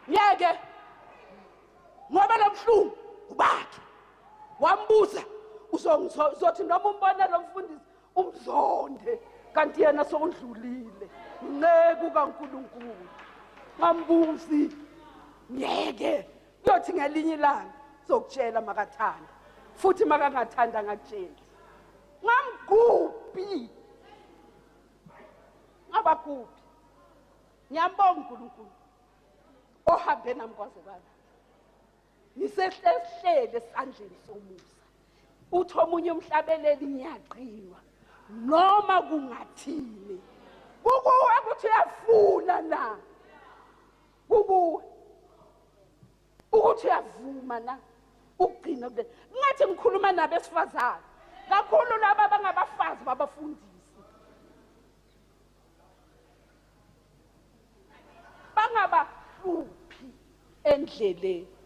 Ngeke ngoba lomhlungu ubakhe wambuza uzothi noma umbona lo mfundisi umzonde kanti yena sokudlulile nceku kaNkulunkulu ngambuzi ngeke uyothi ngelinye ilanga uzokutshela makathanda futhi makangathanda ngakutshela ngamguphi ngabaguphi ngiyambonga uNkulunkulu ohambe nami kwaze kwala ngisehlele esandleni somusa uthi omunye umhlabeleli ngiyaqhiwa noma kungathini kukuwe ukuthi uyafuna na kukuwe ukuthi uyavuma na ukugcina kule ngathi ngikhuluma nabesifazane kakhulu laba abangabafazi babafundisi bangabahluphi endleleni